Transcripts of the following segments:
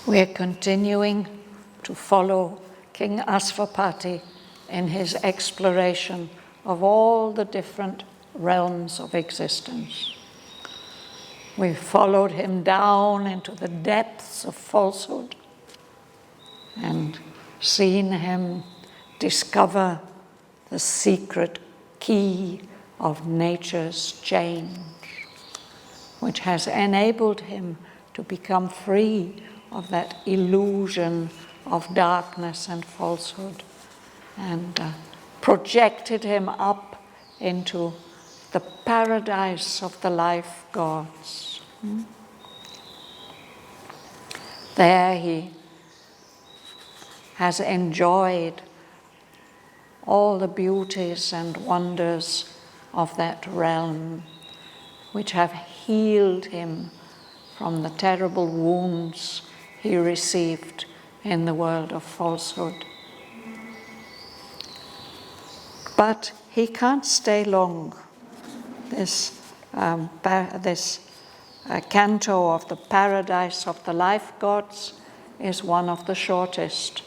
We're continuing to follow King Asvapati in his exploration of all the different realms of existence. We've followed him down into the depths of falsehood and seen him discover the secret key of nature's change, which has enabled him to become free of that illusion of darkness and falsehood, and projected him up into the paradise of the life gods. There he has enjoyed all the beauties and wonders of that realm, which have healed him from the terrible wounds he received in the world of falsehood. But he can't stay long. This canto of the paradise of the life gods is one of the shortest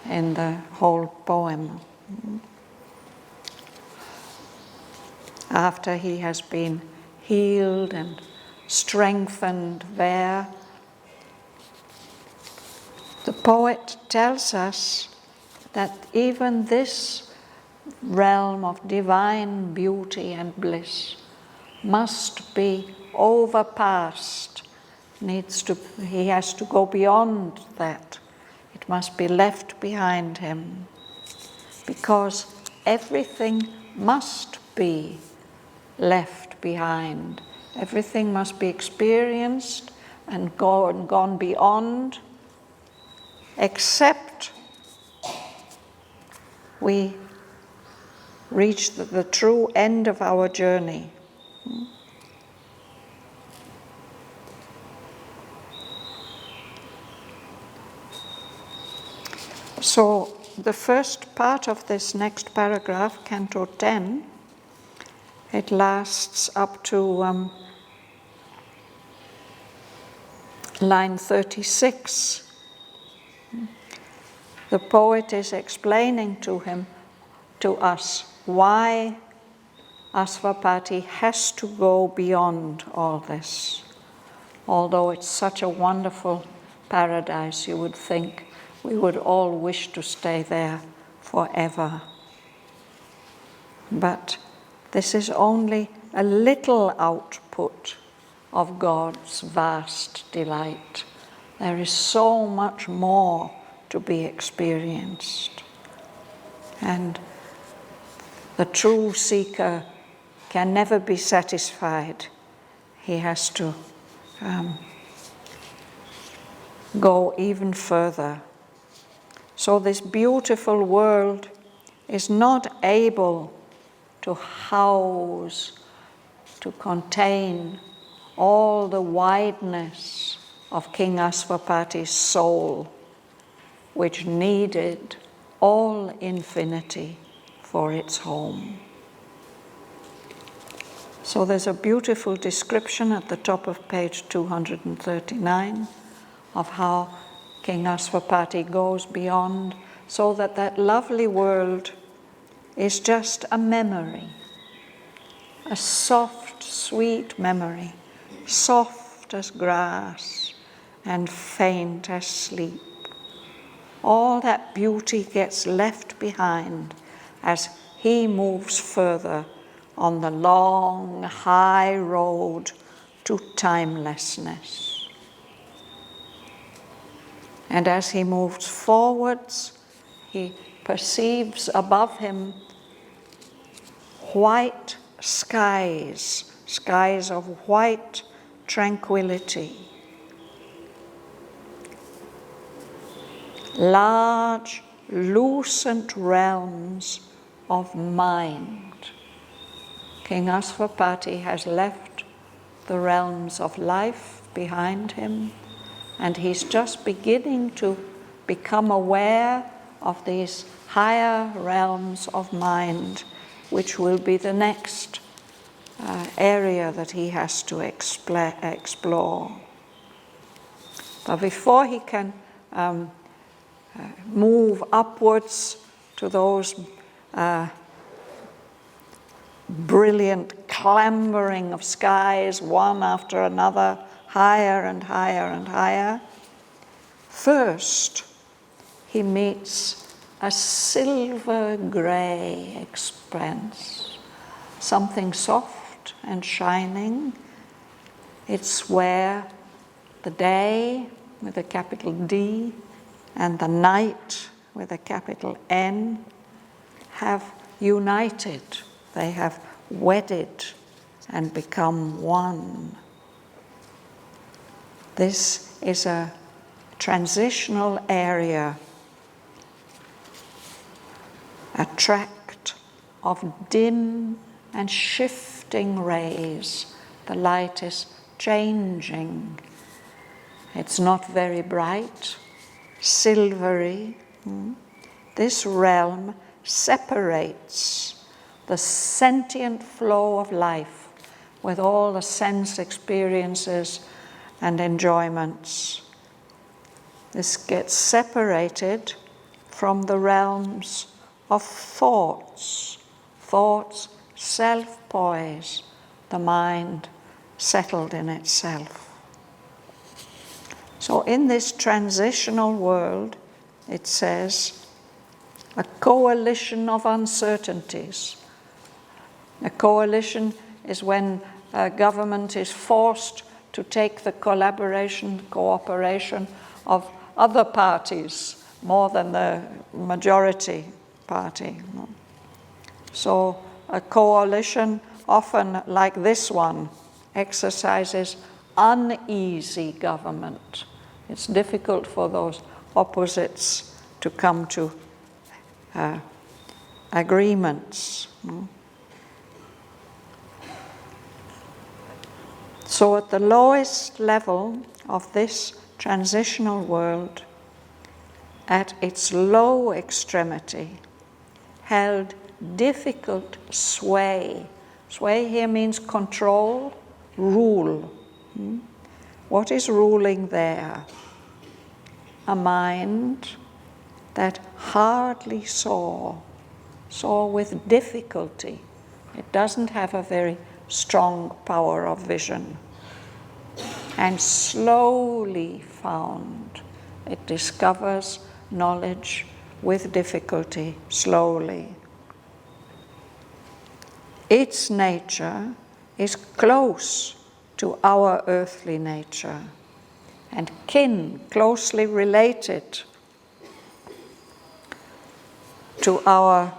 in the whole poem. After he has been healed and strengthened there, the poet tells us that even this realm of divine beauty and bliss must be overpassed. He has to go beyond that. It must be left behind him, because everything must be left behind. Everything must be experienced and gone beyond, except we reach the true end of our journey. So the first part of this next paragraph, Canto 10, it lasts up to line 36. The poet is explaining to us why Asvapati has to go beyond all this. Although it's such a wonderful paradise, you would think we would all wish to stay there forever. But this is only a little output of God's vast delight. There is so much more to be experienced. And the true seeker can never be satisfied. He has to go even further. So this beautiful world is not able to house, to contain all the wideness of King Asvapati's soul, which needed all infinity for its home. So there's a beautiful description at the top of page 239 of how King Asvapati goes beyond, so that that lovely world is just a memory, a soft, sweet memory, soft as grass and faint as sleep. All that beauty gets left behind as he moves further on the long, high road to timelessness. And as he moves forwards, he perceives above him white skies, skies of white tranquility. Large, lucent realms of mind. King Asvapati has left the realms of life behind him, and he's just beginning to become aware of these higher realms of mind, which will be the next area that he has to explore. But before he can move upwards to those brilliant clambering of skies, one after another, higher and higher and higher, first he meets a silver grey expanse, something soft and shining. It's where the day with a capital D and the night with a capital N have united. They have wedded and become one. This is a transitional area, a tract of dim and shifting rays. The light is changing. It's not very bright, silvery. This realm separates the sentient flow of life with all the sense experiences and enjoyments. This gets separated from the realms of thoughts. Thoughts self-poise, the mind settled in itself. So in this transitional world, it says, a coalition of uncertainties. A coalition is when a government is forced to take the collaboration, cooperation of other parties more than the majority party. So a coalition, often like this one, exercises uneasy government. It's difficult for those opposites to come to agreements. So at the lowest level of this transitional world, at its low extremity, held difficult sway. Sway here means control, rule. What is ruling there? A mind that hardly saw with difficulty. It doesn't have a very strong power of vision. And slowly found. It discovers knowledge with difficulty, slowly. Its nature is close to our earthly nature and closely related to our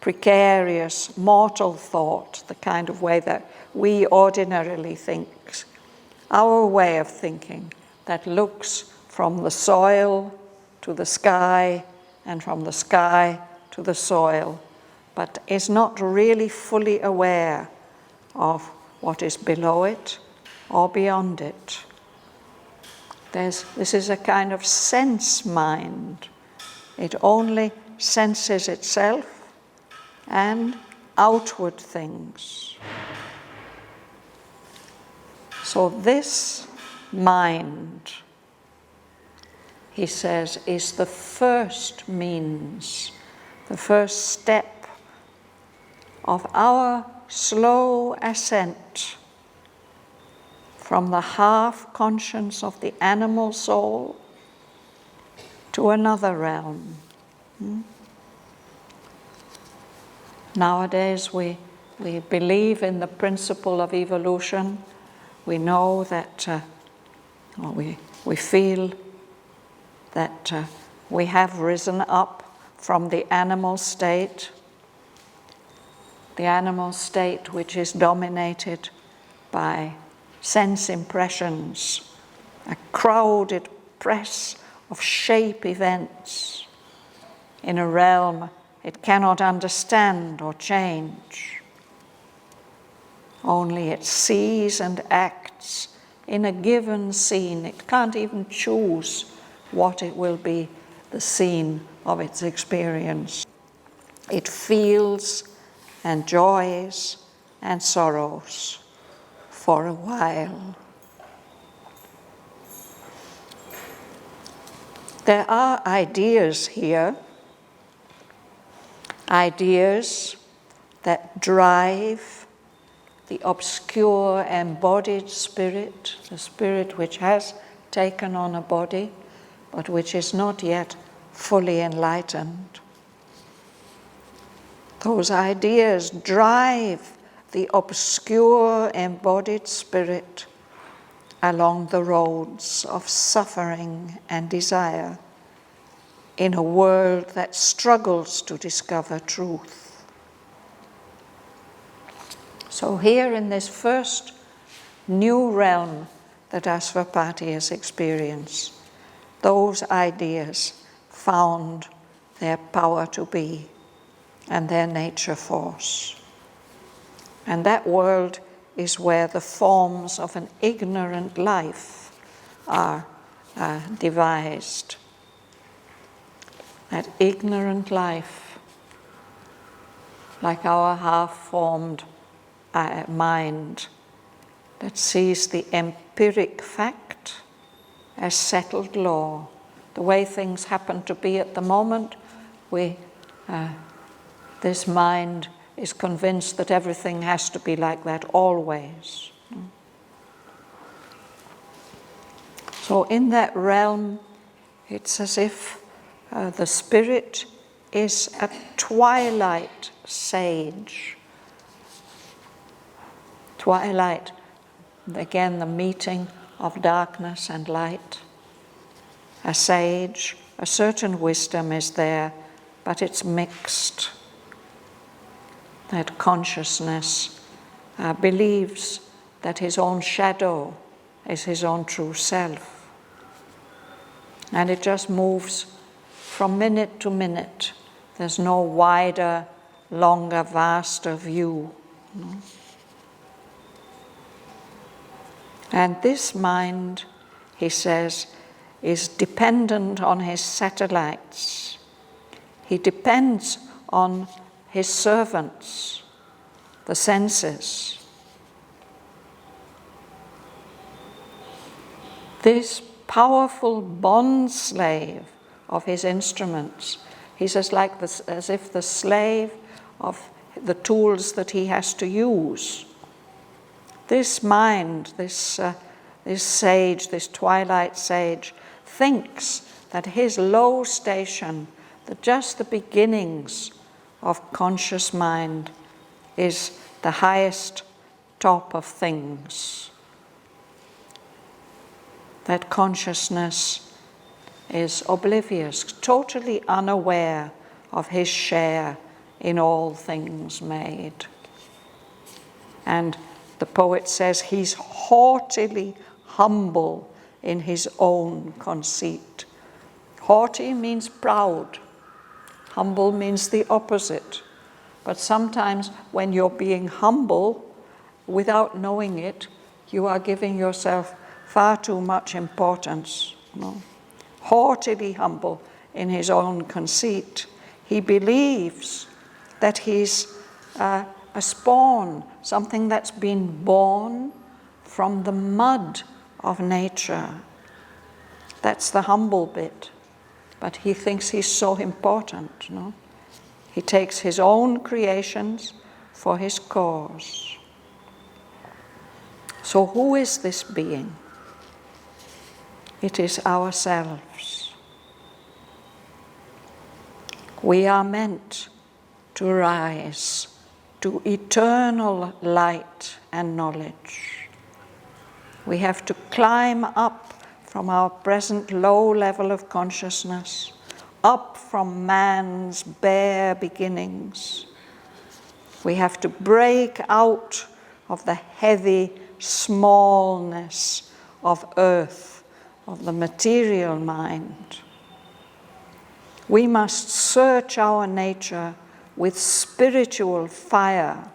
precarious mortal thought, the kind of way that we ordinarily think, our way of thinking that looks from the soil to the sky and from the sky to the soil, but is not really fully aware of what is below it or beyond it. This is a kind of sense mind. It only senses itself and outward things. So this mind, he says, is the first means, the first step of our slow ascent from the half conscience of the animal soul to another realm. Nowadays we believe in the principle of evolution. We know that, we feel that we have risen up from the animal state which is dominated by sense impressions, a crowded press of shape events in a realm it cannot understand or change. Only it sees and acts in a given scene. It can't even choose what it will be the scene of its experience. It feels and joys and sorrows for a while. There are ideas here, ideas that drive the obscure embodied spirit, the spirit which has taken on a body, but which is not yet fully enlightened. Those ideas drive the obscure embodied spirit along the roads of suffering and desire in a world that struggles to discover truth. So here in this first new realm that Asvapati has experienced, those ideas found their power to be and their nature force. And that world is where the forms of an ignorant life are devised. That ignorant life, like our half-formed mind, that sees the empiric fact as settled law. The way things happen to be at the moment, this mind is convinced that everything has to be like that always. So in that realm, it's as if the spirit is a twilight sage. Twilight, again, the meeting of darkness and light. A sage, a certain wisdom is there, but it's mixed. That consciousness believes that his own shadow is his own true self. And it just moves from minute to minute. There's no wider, longer, vaster view. No? And this mind, he says, is dependent on his satellites. He depends on his servants, the senses. This powerful bond slave of his instruments, he says, like this, as if the slave of the tools that he has to use. This mind, this sage, this twilight sage, thinks that his low station, that just the beginnings of conscious mind, is the highest top of things. That consciousness is oblivious, totally unaware of his share in all things made. And the poet says he's haughtily humble in his own conceit. Haughty means proud. Humble means the opposite. But sometimes when you're being humble, without knowing it, you are giving yourself far too much importance. No? Haughtily humble in his own conceit. He believes that he's a spawn, something that's been born from the mud of nature. That's the humble bit. But he thinks he's so important. No? He takes his own creations for his cause. So who is this being? It is ourselves. We are meant to rise to eternal light and knowledge. We have to climb up from our present low level of consciousness, up from man's bare beginnings. We have to break out of the heavy smallness of earth, of the material mind. We must search our nature with spiritual fire.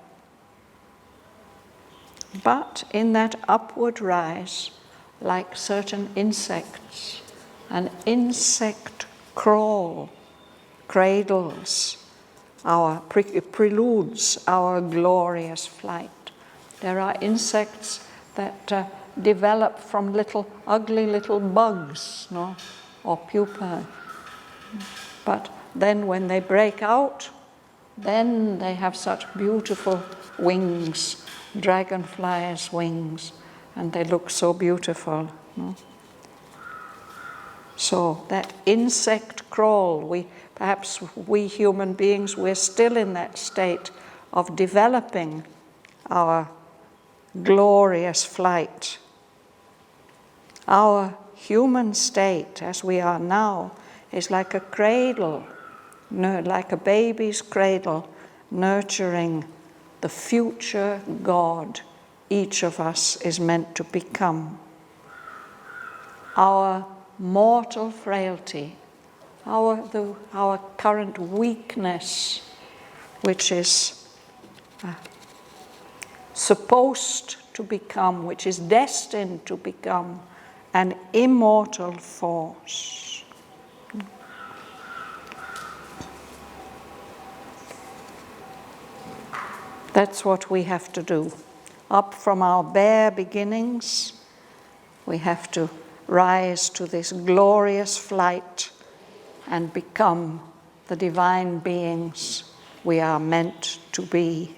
But in that upward rise, like certain insects, an insect crawl cradles preludes our glorious flight. There are insects that develop from ugly little bugs, no? or pupae. But then when they break out, then they have such beautiful wings, dragonflies' wings, and they look so beautiful. So that insect crawl, perhaps we human beings, we're still in that state of developing our glorious flight. Our human state, as we are now, is like a cradle, like a baby's cradle, nurturing the future God each of us is meant to become. Our mortal frailty, our current weakness, which is supposed to become, which is destined to become an immortal force. That's what we have to do. Up from our bare beginnings, we have to rise to this glorious flight and become the divine beings we are meant to be.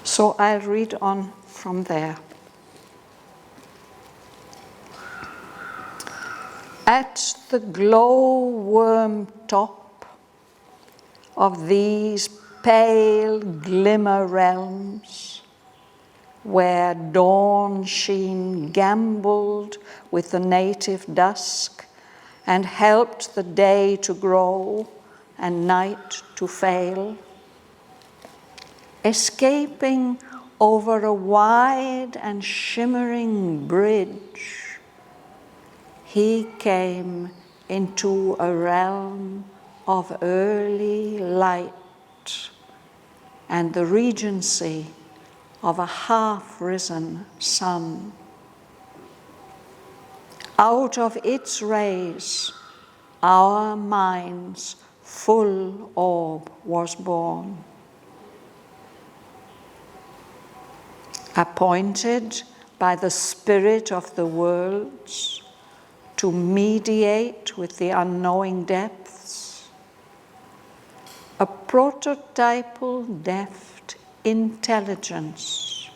So I'll read on from there. At the glowworm top of these pale glimmer realms, where dawn sheen gambled with the native dusk and helped the day to grow and night to fail, escaping over a wide and shimmering bridge, he came into a realm of early light and the regency of a half-risen sun. Out of its rays, our mind's full orb was born. Appointed by the spirit of the worlds to mediate with the unknowing depths, a prototypal deft intelligence,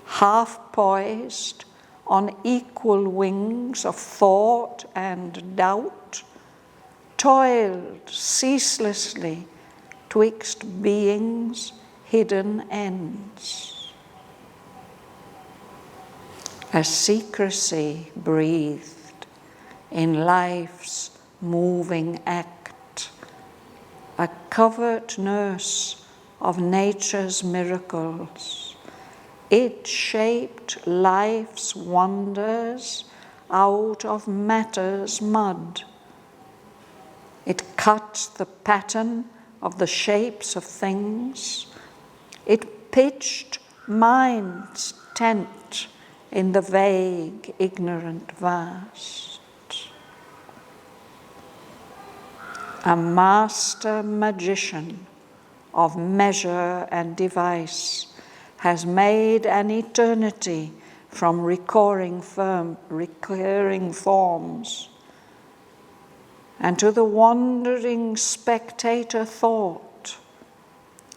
half poised on equal wings of thought and doubt, toiled ceaselessly twixt beings' hidden ends. A secrecy breathed in life's moving act, a covert nurse of nature's miracles. It shaped life's wonders out of matter's mud. It cut the pattern of the shapes of things. It pitched mind's tent in the vague, ignorant vast. A master magician of measure and device has made an eternity from recurring forms, and to the wandering spectator thought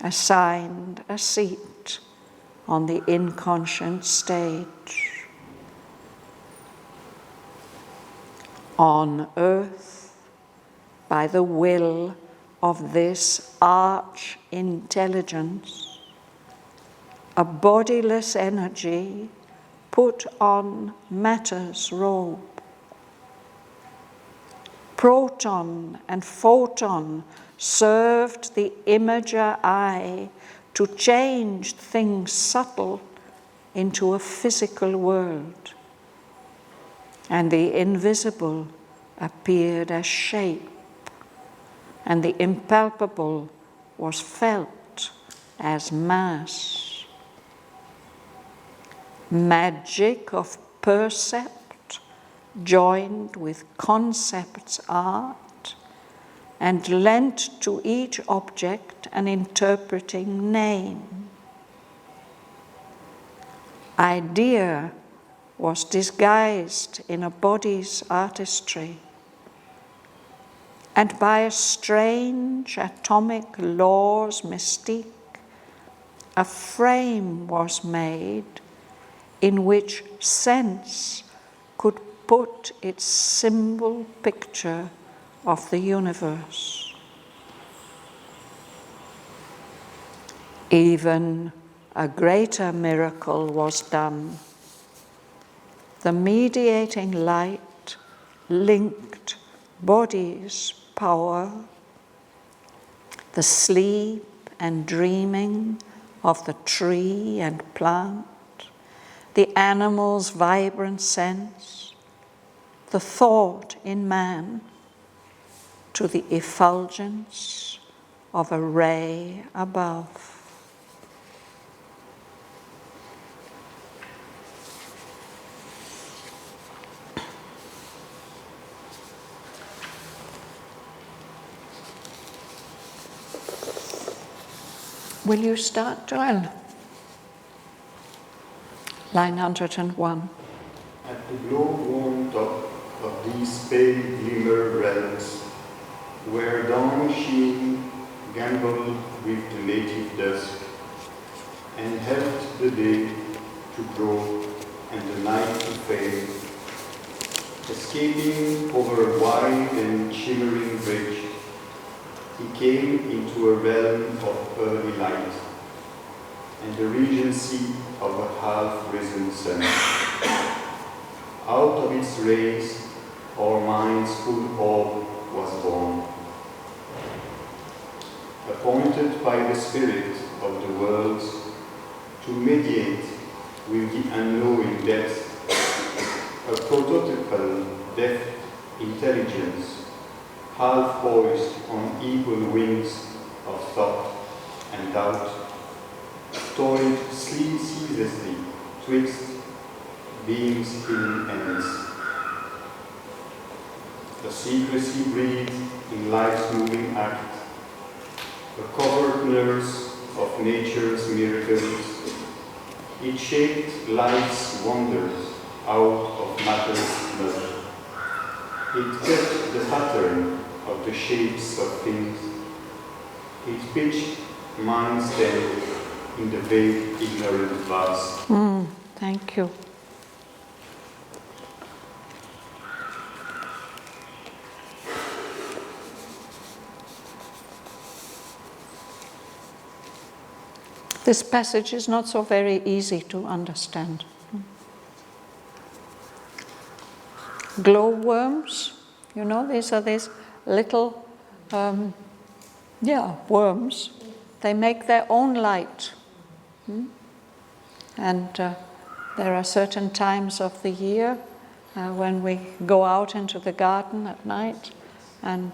assigned a seat on the inconscient stage. On earth, by the will of this arch-intelligence, a bodiless energy put on matter's robe. Proton and photon served the imager eye to change things subtle into a physical world, and the invisible appeared as shape, and the impalpable was felt as mass. Magic of percept joined with concept's art and lent to each object an interpreting name. idea was disguised in a body's artistry, and by a strange atomic law's mystique, a frame was made in which sense could put its symbol picture of the universe. Even a greater miracle was done. The mediating light linked body's power, the sleep and dreaming of the tree and plant, the animal's vibrant sense, the thought in man, to the effulgence of a ray above. Will you start, Joel? Line 101. At the glow-warm top of these pale glimmer realms, where dawn sheen gambled with the native dusk, and helped the day to grow and the night to fade, escaping over a wide and shimmering bridge, he came into a realm of early light, and the regency of a half-risen sun. Out of its rays, our mind's full orb was born. Appointed by the Spirit of the worlds to mediate with the unknowing depth, a prototypal depth intelligence, half poised on equal wings of thought and doubt, toiled ceaselessly twixt being's hidden ends. The secrecy breathed in life's moving act, a covert nurse of nature's miracles. It shaped life's wonders out of matter's mud. It kept the pattern of the shapes of things. It pitched mind's tent in the vague, ignorant vast. Thank you. This passage is not so very easy to understand. Glowworms, you know, these are these little, worms. They make their own light. And there are certain times of the year when we go out into the garden at night, and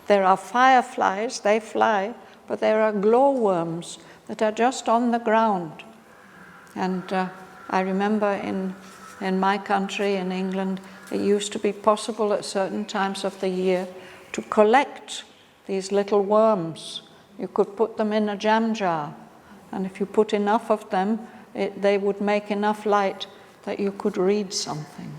there are fireflies, they fly, but there are glowworms that are just on the ground. And I remember in my country, in England, it used to be possible at certain times of the year to collect these little worms. You could put them in a jam jar, and if you put enough of them, they would make enough light that you could read something.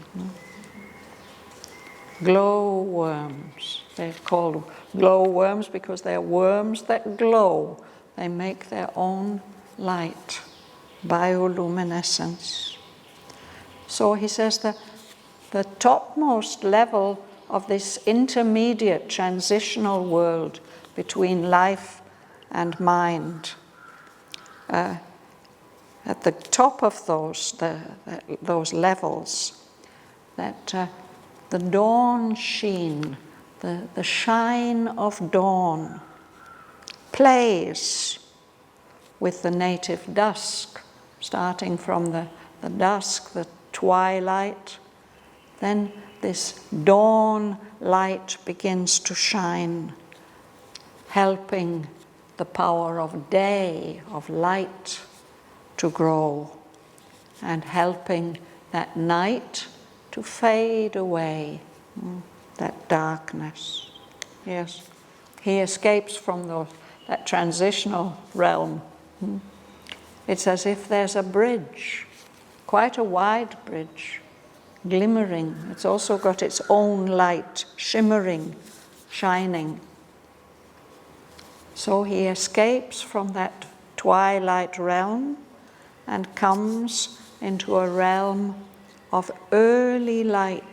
Glowworms. They're called glowworms because they're worms that glow. They make their own light, bioluminescence. So he says that the topmost level of this intermediate transitional world between life and mind, at the top of those levels, that the dawn sheen, the shine of dawn, plays with the native dusk, starting from the dusk, the twilight. Then this dawn light begins to shine, helping the power of day, of light, to grow, and helping that night to fade away, that darkness. Yes, he escapes from that transitional realm. It's as if there's a bridge quite a wide bridge, glimmering. It's also got its own light, shimmering, shining. So he escapes from that twilight realm and comes into a realm of early light,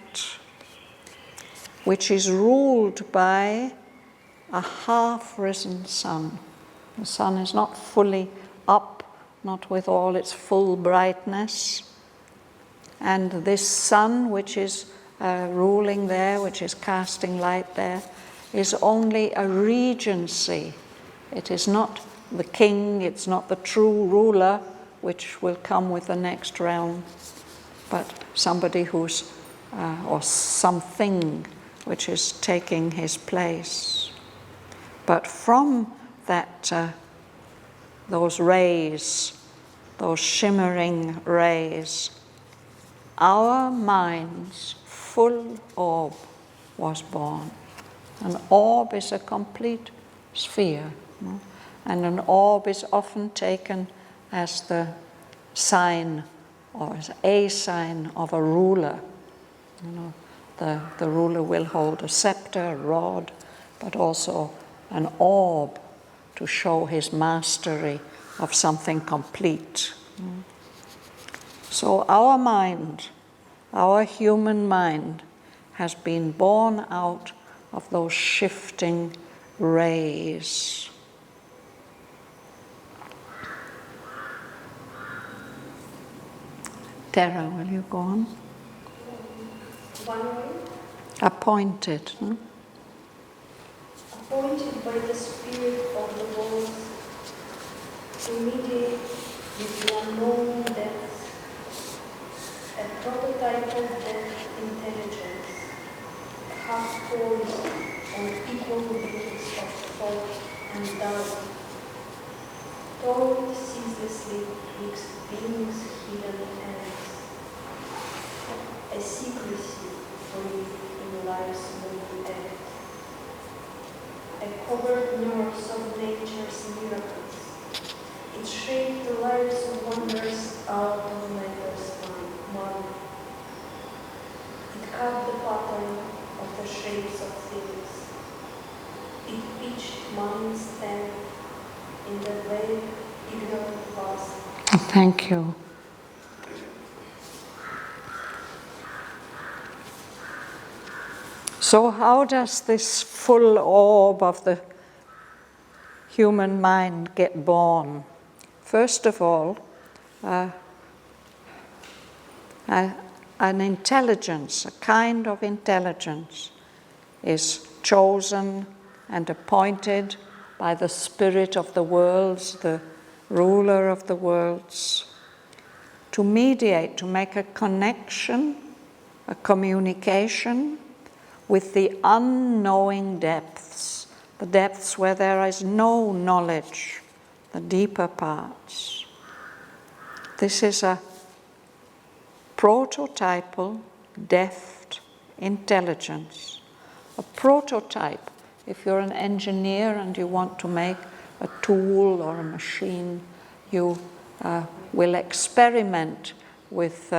which is ruled by a half-risen sun. The sun is not fully up, not with all its full brightness. And this sun, which is ruling there, which is casting light there, is only a regency. It is not the king, it's not the true ruler, which will come with the next realm, but somebody who's, or something which is taking his place. But from that, those rays, those shimmering rays, our mind's full orb was born. An orb is a complete sphere, no? And an orb is often taken as the sign or as a sign of a ruler. You know, the ruler will hold a scepter, a rod, but also an orb to show his mastery of something complete. So our mind, our human mind, has been born out of those shifting rays. Tara, will you go on? One way. Appointed. Appointed by the spirit of the world to mediate with the unknown depths, a prototype of depth intelligence, half poised on equal wings of thought and doubt, toiled ceaselessly twixt beings hidden ends, a secrecy free in life's moving act, a covert nurse of nature's miracles. It shaped the lives of wonders out of matter's mind. It cut the pattern of the shapes of things. It pitched mind's stand in the vague, ignorant past. Thank you. So how does this full orb of the human mind get born? First of all, an intelligence, a kind of intelligence, is chosen and appointed by the spirit of the worlds, the ruler of the worlds, to mediate, to make a connection, a communication with the unknowing depths, the depths where there is no knowledge, the deeper parts. This is a prototypal, deft intelligence. A prototype, if you're an engineer and you want to make a tool or a machine, you will experiment with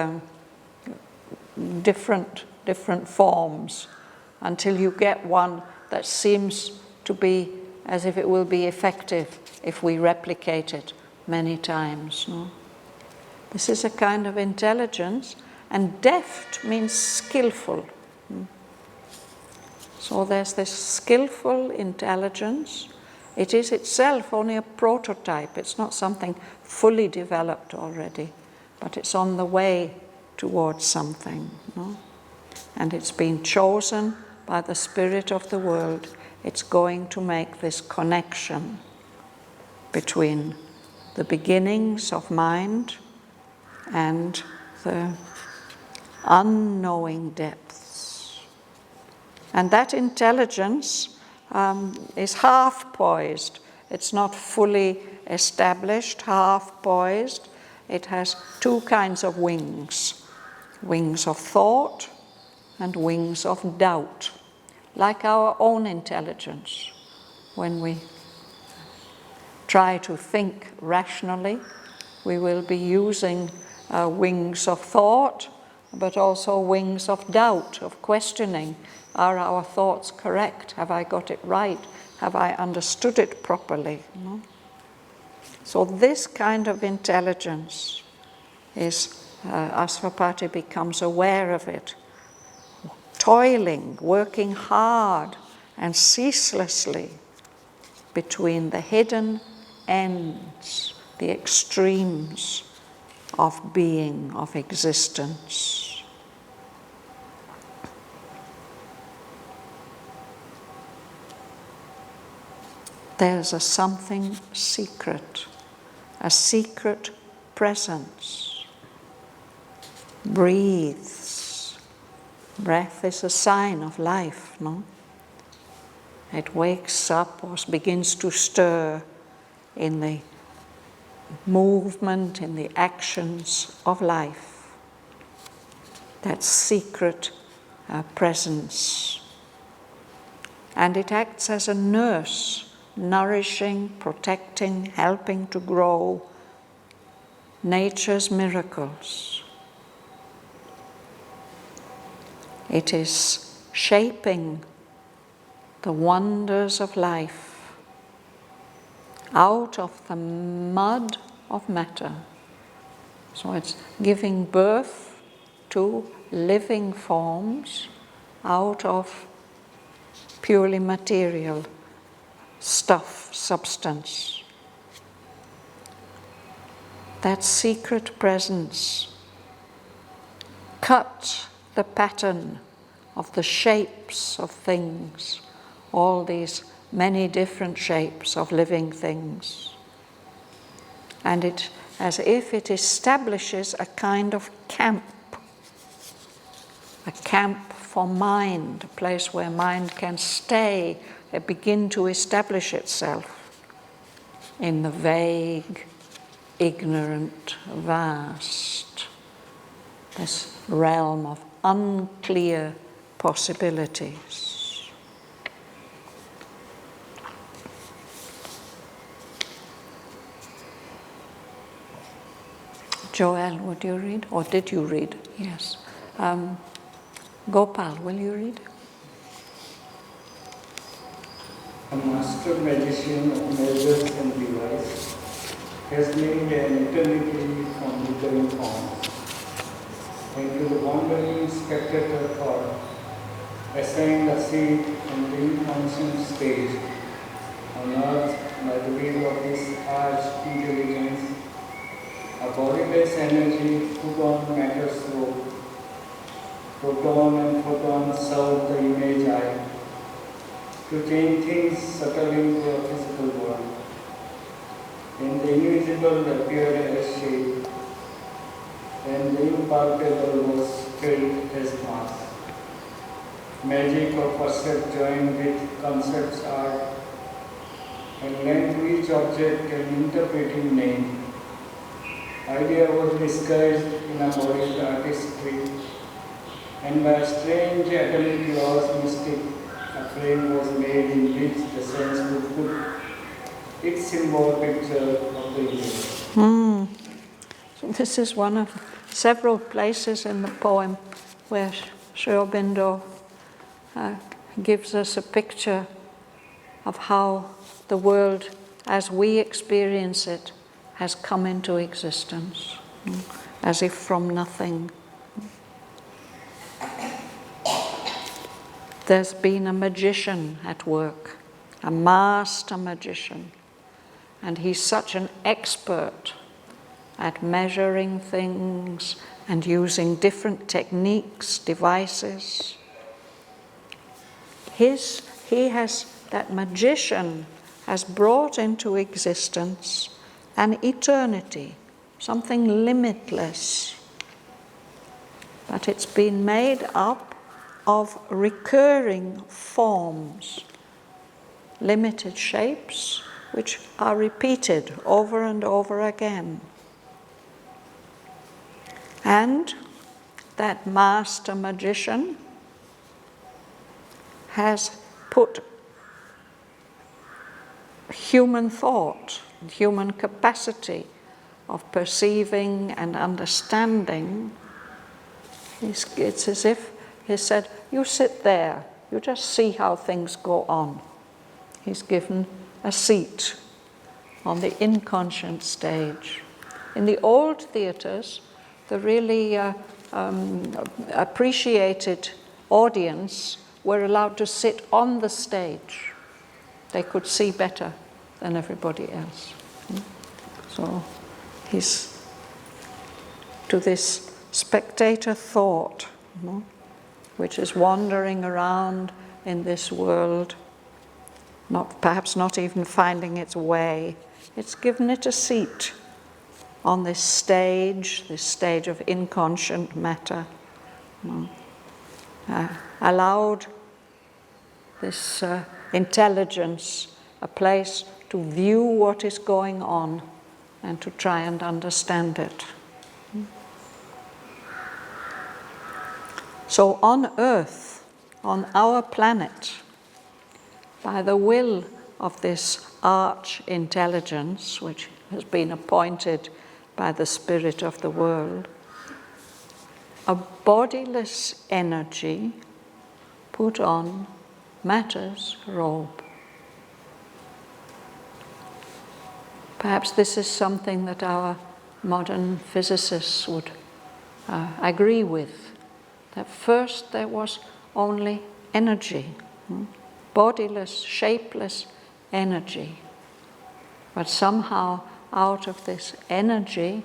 different forms until you get one that seems to be as if it will be effective if we replicate it many times. No? This is a kind of intelligence, and deft means skillful. So there's this skillful intelligence. It is itself only a prototype. It's not something fully developed already, but it's on the way towards something. No? And it's been chosen by the spirit of the world. It's going to make this connection between the beginnings of mind and the unknowing depths. And that intelligence is half poised. It's not fully established, half poised. It has two kinds of wings. Wings of thought and wings of doubt, like our own intelligence. When we try to think rationally, we will be using wings of thought, but also wings of doubt, of questioning. Are our thoughts correct? Have I got it right? Have I understood it properly? So this kind of intelligence is, Asvapati becomes aware of it, toiling, working hard and ceaselessly between the hidden ends, the extremes of being, of existence. There's a something secret, a secret presence. Breathes. Breath is a sign of life, no? It wakes up or begins to stir in the movement, in the actions of life. That secret presence. And it acts as a nurse, nourishing, protecting, helping to grow nature's miracles. It is shaping the wonders of life out of the mud of matter. So it's giving birth to living forms out of purely material stuff, substance. That secret presence cut the pattern of the shapes of things, all these many different shapes of living things. And it, as if it establishes a kind of camp for mind, a place where mind can stay, begin to establish itself in the vague, ignorant, vast, this realm of unclear possibilities. Joel, would you read? Or did you read? Yes. Gopal, will you read? A master magician of measures and device has made an eternity from differing forms, and to the wandering spectator thought assigned a seat on the inconscient stage on earth by the will of this arch intelligence, a bodiless energy put on matter's robe. Proton and photon serve the image eye to change things subtly into a physical world. And the invisible appeared as shape, and the impalpable was filled as mass. Magic of percept joined with concepts art, and lent to each object an interpreting name. Idea was disguised in a bodied artistry, and by a strange atomic laws mystic, a frame was made in which the sense would put its symbol picture of the universe. So this is one of several places in the poem where Sri Aurobindo gives us a picture of how the world as we experience it has come into existence, as if from nothing. There's been a magician at work, a master magician, and he's such an expert at measuring things and using different techniques, devices. That magician has brought into existence an eternity, something limitless, but it's been made up of recurring forms, limited shapes, which are repeated over and over again. And that master magician has put human thought, human capacity of perceiving and understanding, it's as if he said, you sit there, you just see how things go on. He's given a seat on the inconscient stage. In the old theatres, the really appreciated audience were allowed to sit on the stage. They could see better than everybody else. So he's to this spectator thought, which is wandering around in this world, perhaps not even finding its way. It's given it a seat on this stage of inconscient matter. Allowed this intelligence a place to view what is going on and to try and understand it. So on Earth, on our planet, by the will of this arch-intelligence, which has been appointed by the spirit of the world, a bodiless energy put on matter's robe. Perhaps this is something that our modern physicists would agree with, that first there was only energy, bodiless, shapeless energy. But somehow out of this energy,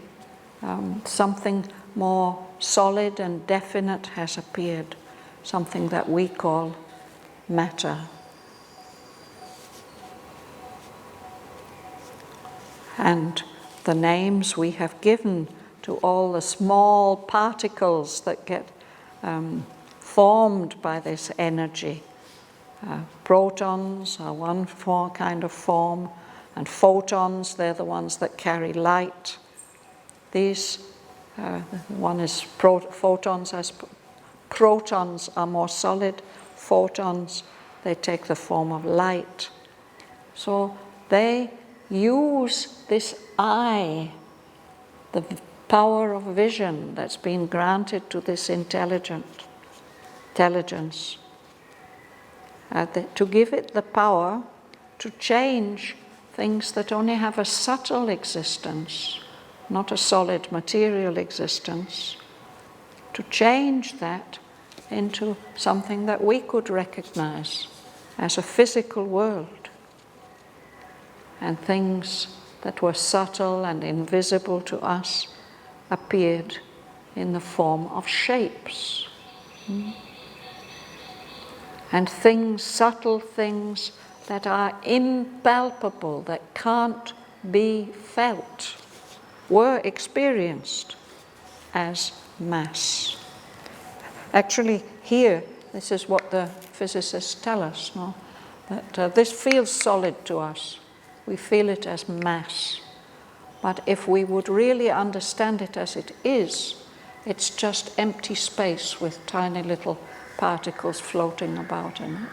something more solid and definite has appeared, something that we call matter. And the names we have given to all the small particles that get formed by this energy. Protons are one kind of form, and photons, they're the ones that carry light. These, one is photons, as protons are more solid, photons, they take the form of light. So they use this eye, the power of vision that's been granted to this intelligence, to give it the power to change things that only have a subtle existence, not a solid material existence, to change that into something that we could recognize as a physical world. And things that were subtle and invisible to us appeared in the form of shapes. And things, subtle things that are impalpable, that can't be felt, were experienced as mass. Actually, here, this is what the physicists tell us, no? That this feels solid to us. We feel it as mass. But if we would really understand it as it is, it's just empty space with tiny little particles floating about in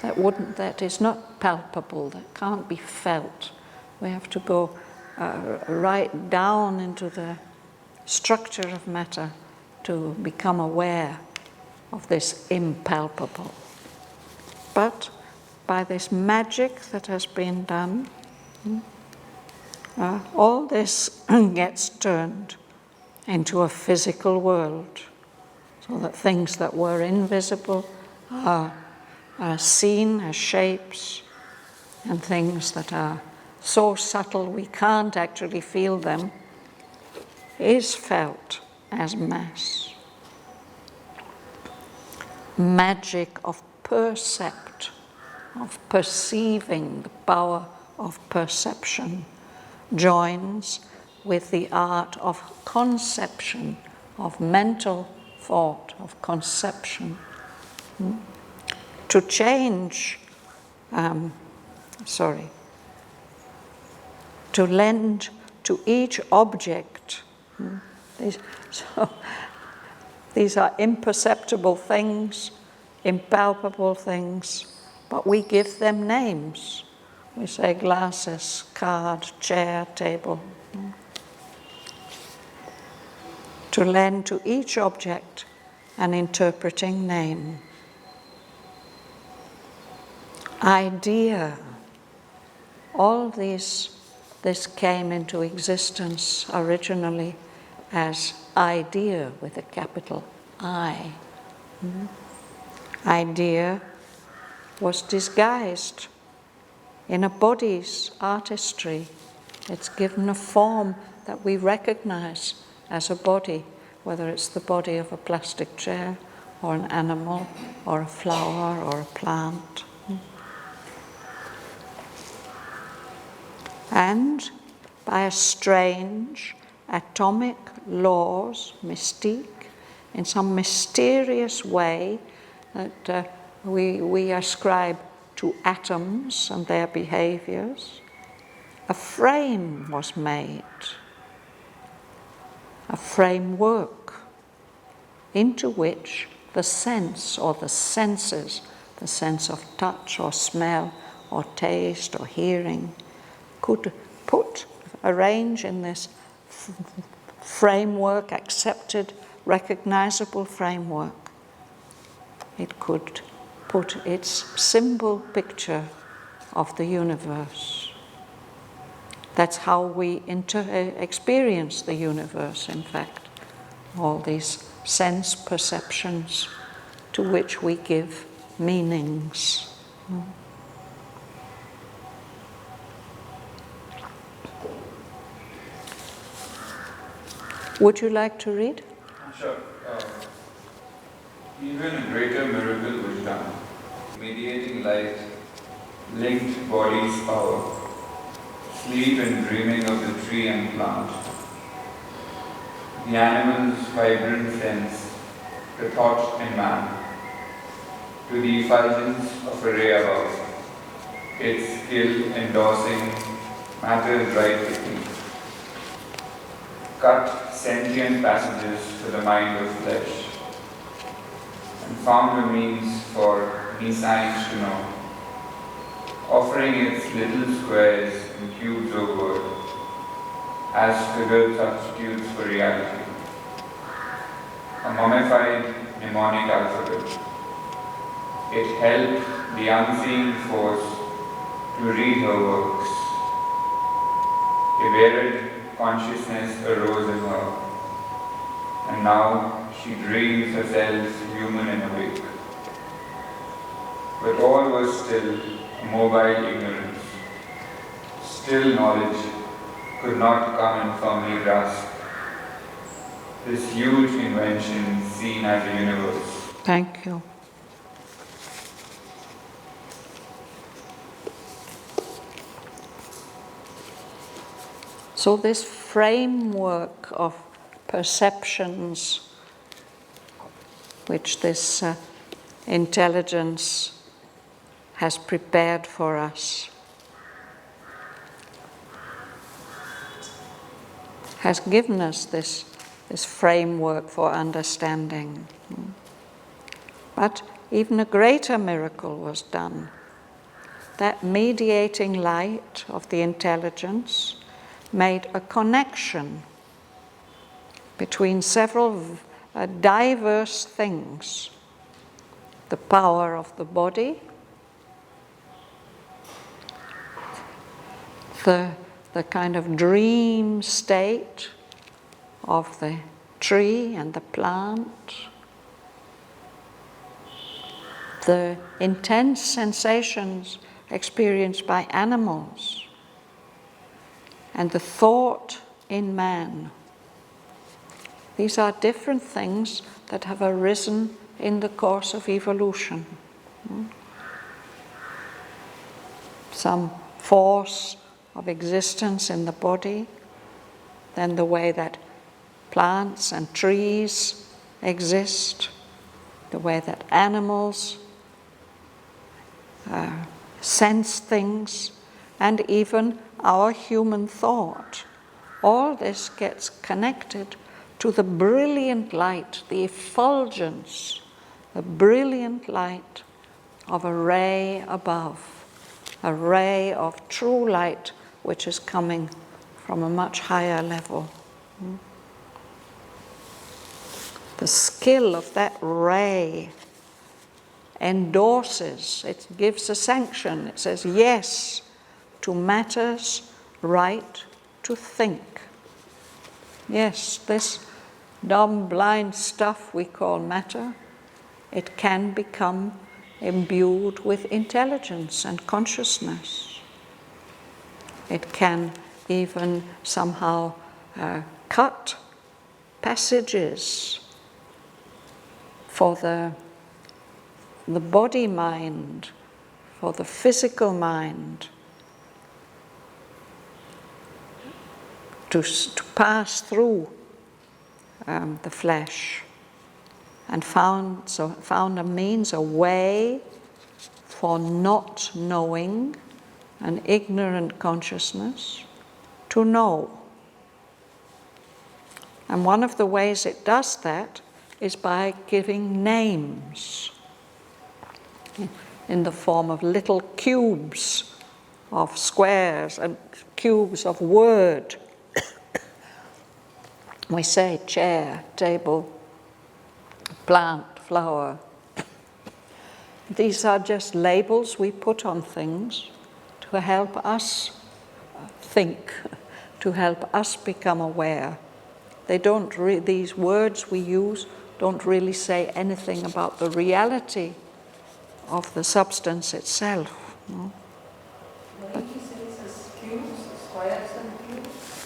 it. That is not palpable, that can't be felt. We have to go right down into the structure of matter to become aware of this impalpable. But by this magic that has been done, all this gets turned into a physical world, so that things that were invisible are seen as shapes, and things that are so subtle we can't actually feel them is felt as mass. Magic of percept, of perceiving, the power of perception, joins with the art of conception, of mental thought, of conception. To change, to lend to each object. These are imperceptible things, impalpable things, but we give them names. We say glasses, card, chair, table. to lend to each object an interpreting name. Idea. All this came into existence originally as idea with a capital I. Idea was disguised in a body's artistry. It's given a form that we recognize as a body, whether it's the body of a plastic chair or an animal or a flower or a plant. And by a strange atomic laws, mystique, in some mysterious way that we ascribe to atoms and their behaviors, a frame was made, a framework into which the sense or the senses, the sense of touch or smell or taste or hearing, could arrange in this framework, accepted, recognizable framework. It could put its symbol picture of the universe. That's how we experience the universe, in fact. All these sense perceptions to which we give meanings. Would you like to read? Sure. Even a greater miracle was done. Mediating light, linked body's power, sleep and dreaming of the tree and plant. The animal's vibrant sense, the thought in man, to the effulgence of a ray above, its skill endorsing matter's right technique. Cut sentient passages for the mind of flesh, and found a means for me science to know, offering its little squares and cubes of word as figured substitutes for reality. A mummified mnemonic alphabet. It helped the unseen force to read her works. A varied consciousness arose in her, and now she dreams herself human and awake. But all was still a mobile ignorance. Still knowledge could not come and firmly grasp this huge invention seen as a universe. Thank you. So this framework of perceptions which this intelligence has prepared for us has given us this framework for understanding. But even a greater miracle was done. That mediating light of the intelligence made a connection between several diverse things. The power of the body, the kind of dream state of the tree and the plant, the intense sensations experienced by animals, and the thought in man. These are different things that have arisen in the course of evolution. Some force of existence in the body, then the way that plants and trees exist, the way that animals sense things, and even our human thought. All this gets connected to the brilliant light, the effulgence, the brilliant light of a ray above, a ray of true light which is coming from a much higher level. the skill of that ray endorses, it gives a sanction, it says yes to matter's right to think. Yes, this dumb, blind stuff we call matter, it can become imbued with intelligence and consciousness. It can even somehow cut passages for the body mind, for the physical mind, to pass through the flesh, and found a means, a way for not knowing, an ignorant consciousness, to know. And one of the ways it does that is by giving names in the form of little cubes of squares and cubes of word. We say chair, table, plant, flower. These are just labels we put on things to help us think, to help us become aware. These words we use don't really say anything about the reality of the substance itself. No?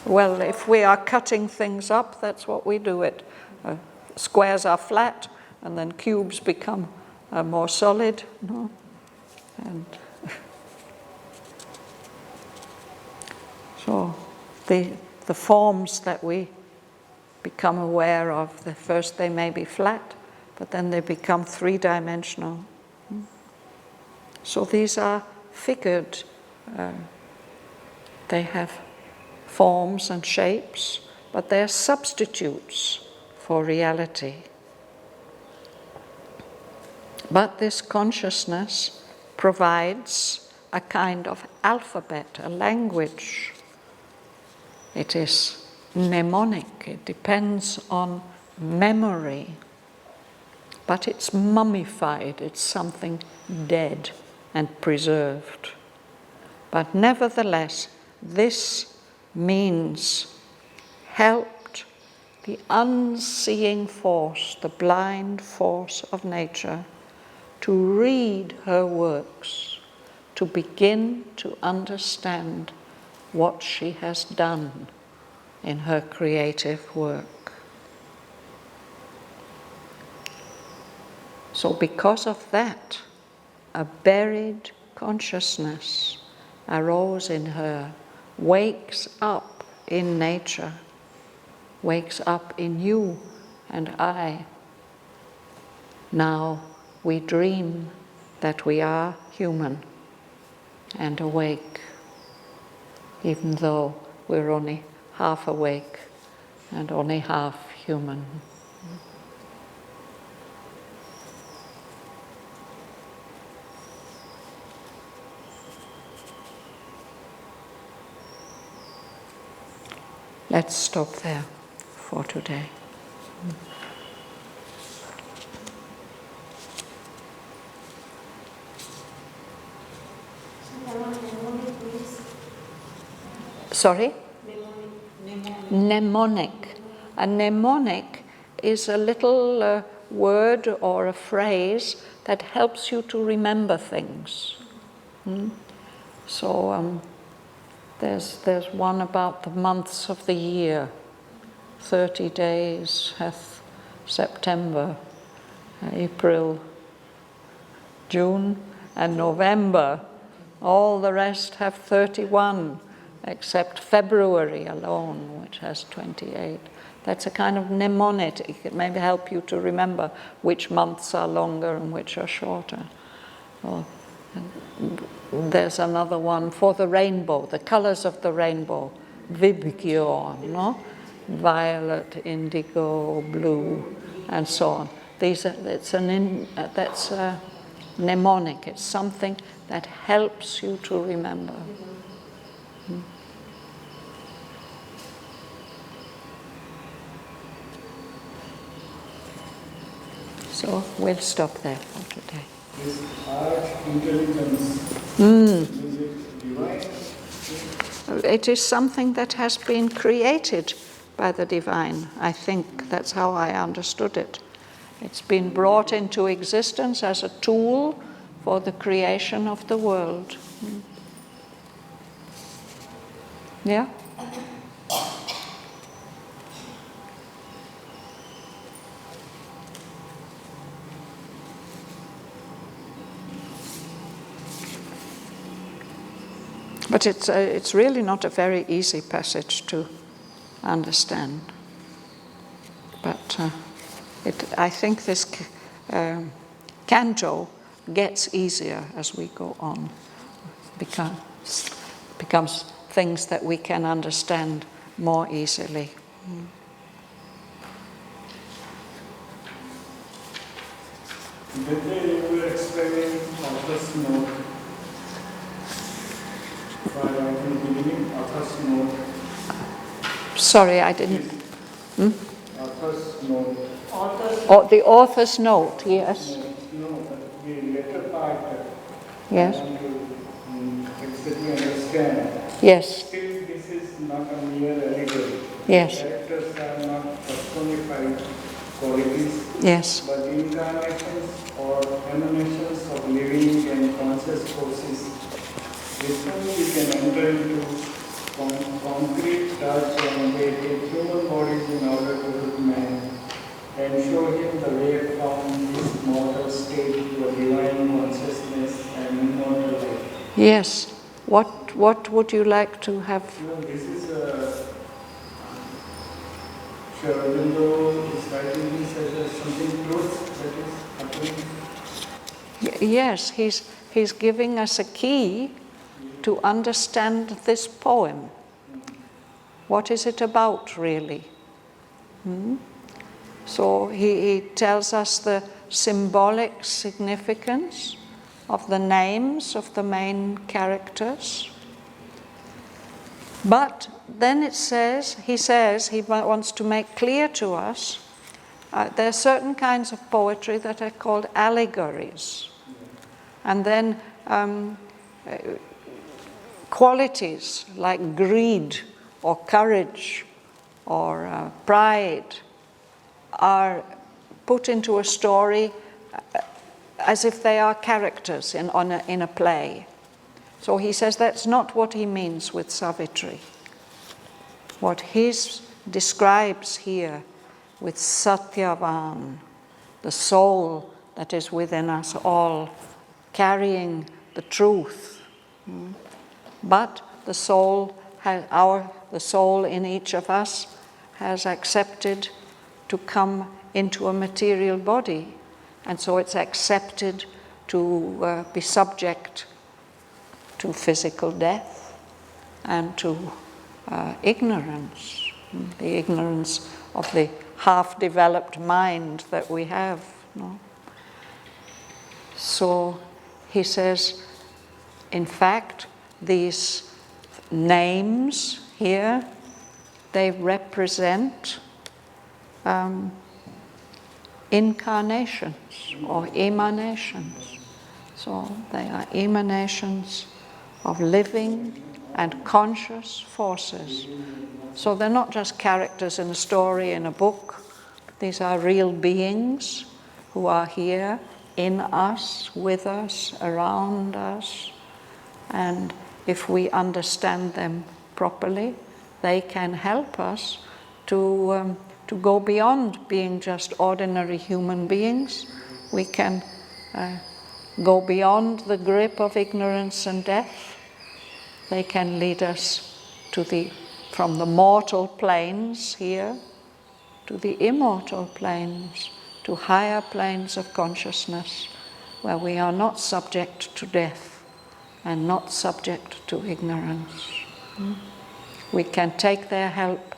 Well, if we are cutting things up, that's what we do it. Squares are flat, and then cubes become more solid. No? And so the forms that we become aware of, first they may be flat, but then they become three-dimensional. So these are figured. They have forms and shapes, but they're substitutes for reality. But this consciousness provides a kind of alphabet, a language. It is mnemonic, it depends on memory, but it's mummified, it's something dead and preserved. But nevertheless, this means helped the unseeing force, the blind force of nature, to read her works, to begin to understand what she has done in her creative work. So because of that, a buried consciousness arose in her, wakes up in nature, wakes up in you and I. Now we dream that we are human and awake, even though we're only half awake and only half human. Let's stop there for today. Sorry? Mnemonic. A mnemonic is a little word or a phrase that helps you to remember things. So there's one about the months of the year. 30 days hath September, April, June, and November. All the rest have 31, except February alone, which has 28. That's a kind of mnemonic. It can maybe help you to remember which months are longer and which are shorter. There's another one for the rainbow, the colors of the rainbow. Vibgyor, no? Violet, indigo, blue, and so on. That's a mnemonic. It's something that helps you to remember. So we'll stop there for today. This art intelligence, is it divine? It is something that has been created by the divine. I think that's how I understood it. It's been brought into existence as a tool for the creation of the world. Yeah? But it's really not a very easy passage to understand. But I think this canto gets easier as we go on. Becomes things that we can understand more easily. Did you were explaining author's note? While I think beginning author's note. Sorry, I didn't. Author's note. Oh, the author's note, yes. No, but the later part. Yes. I want to exactly understand. Yes. Still, this is not a mere allegory. Yes. Characters are not personified qualities, Yes. but incarnations or emanations of living and conscious forces. With whom we can enter into concrete touch and they take human bodies in order to help man and show him the way from this mortal state to a divine consciousness and immortal life. Yes. What would you like to have? This is Shraddhavan is writing this as something close that is happening. Yes, he's giving us a key to understand this poem. What is it about, really? So he tells us the symbolic significance of the names of the main characters. But then he says he wants to make clear to us there are certain kinds of poetry that are called allegories. And then qualities like greed or courage or pride are put into a story as if they are characters in a play. So he says that's not what he means with Savitri. What he describes here with Shraddhavan, the soul that is within us all, carrying the truth. But the soul in each of us has accepted to come into a material body, and so it's accepted to be subject to physical death and to ignorance, the ignorance of the half-developed mind that we have. No? So he says, in fact, these names here, they represent incarnations or emanations. So they are emanations of living and conscious forces. So they're not just characters in a story, in a book. These are real beings who are here in us, with us, around us. And if we understand them properly, they can help us to go beyond being just ordinary human beings. We can go beyond the grip of ignorance and death. They can lead us from the mortal planes here to the immortal planes, to higher planes of consciousness, where we are not subject to death and not subject to ignorance. We can take their help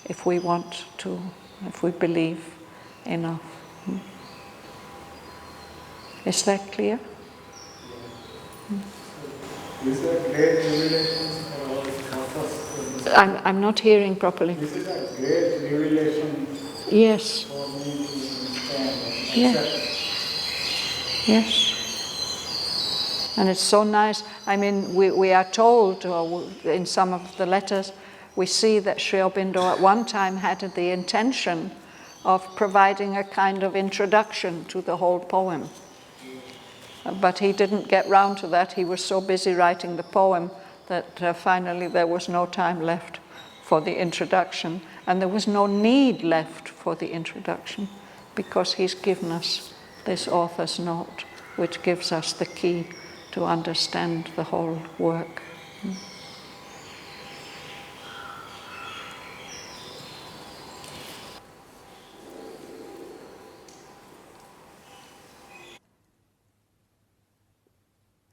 if we want to, if we believe enough. Is that clear? These are great revelations for all authors. I'm not hearing properly. This is a great revelation Yes. for me to understand. Yes. And it's so nice. I mean, we are told, or in some of the letters, we see that Sri Aurobindo at one time had the intention of providing a kind of introduction to the whole poem. But he didn't get round to that. He was so busy writing the poem that finally there was no time left for the introduction. And there was no need left for the introduction because he's given us this author's note, which gives us the key to understand the whole work.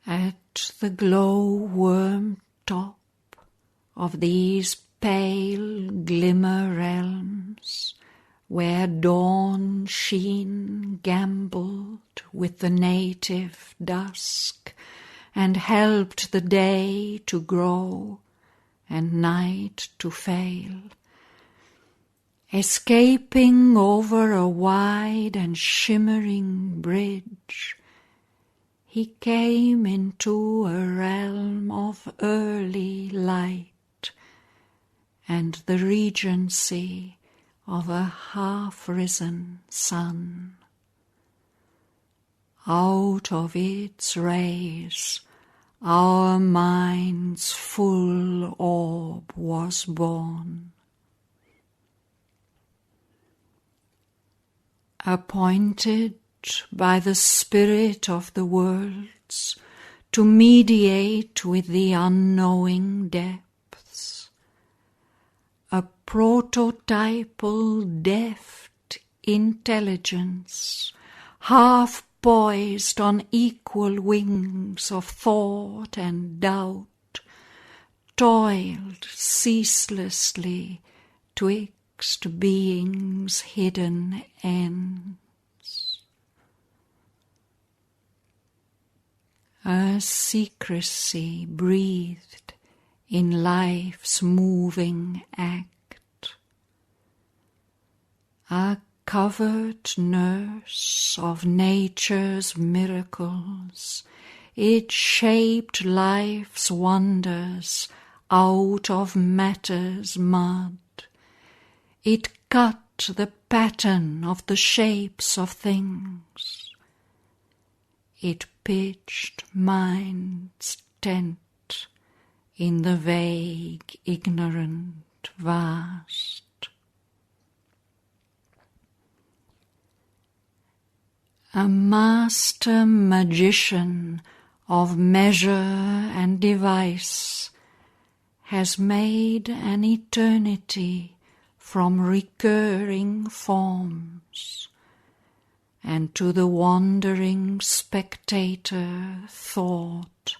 At the glow-worm top of these pale glimmer realms, where dawn sheen gambled with the native dusk, and helped the day to grow and night to fail, escaping over a wide and shimmering bridge, he came into a realm of early light and the regency of a half-risen sun. Out of its rays our mind's full orb was born. Appointed by the spirit of the worlds to mediate with the unknowing depths, a prototypal deft intelligence, half poised on equal wings of thought and doubt, toiled ceaselessly twixt being's hidden ends. A secrecy breathed in life's moving act, a covert nurse of nature's miracles. It shaped life's wonders out of matter's mud. It cut the pattern of the shapes of things. It pitched mind's tent in the vague, ignorant vast. A master magician of measure and device has made an eternity from recurring forms, and to the wandering spectator thought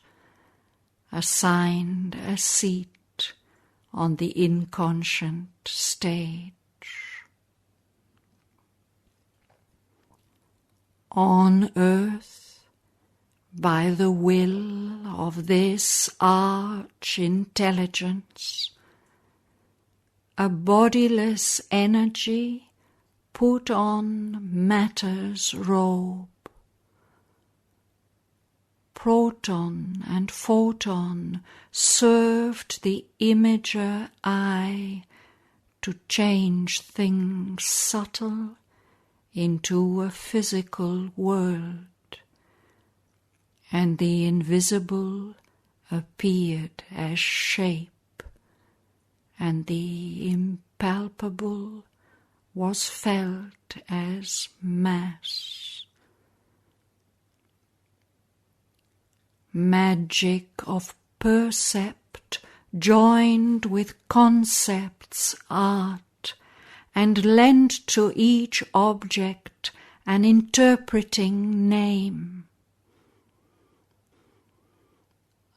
assigned a seat on the inconscient stage. On earth, by the will of this arch-intelligence, a bodiless energy put on matter's robe. Proton and photon served the imager eye to change things subtle into a physical world, and the invisible appeared as shape, and the impalpable was felt as mass. Magic of percept joined with concept's art, and lent to each object an interpreting name.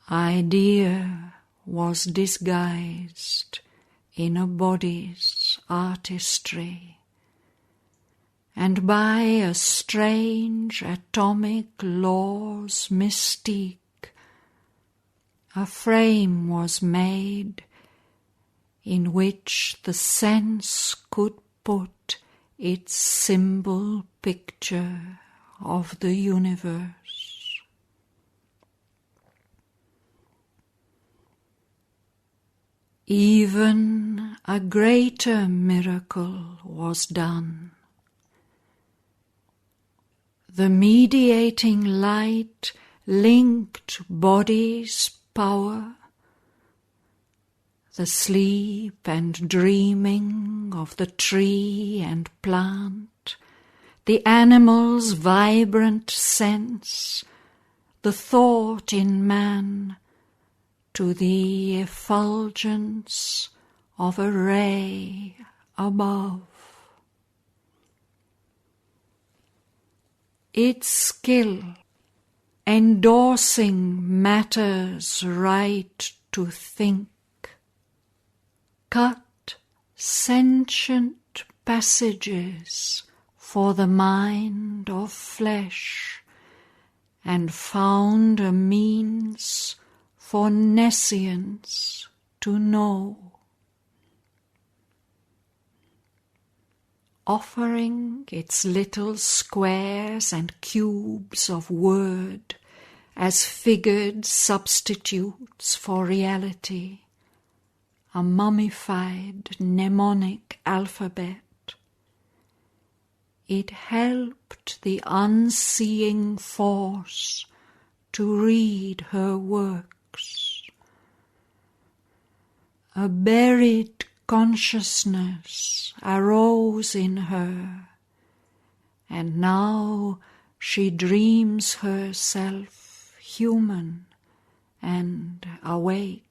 Idea was disguised in a body's artistry, and by a strange atomic law's mystique, a frame was made in which the sense could put its symbol picture of the universe. Even a greater miracle was done. The mediating light linked body's power, the sleep and dreaming of the tree and plant, the animal's vibrant sense, the thought in man, to the effulgence of a ray above. Its skill, endorsing matter's right to think, cut sentient passages for the mind of flesh, and found a means for nescience to know. Offering its little squares and cubes of word as figured substitutes for reality, a mummified mnemonic alphabet, it helped the unseeing force to read her works. A buried consciousness arose in her, and now she dreams herself human and awake.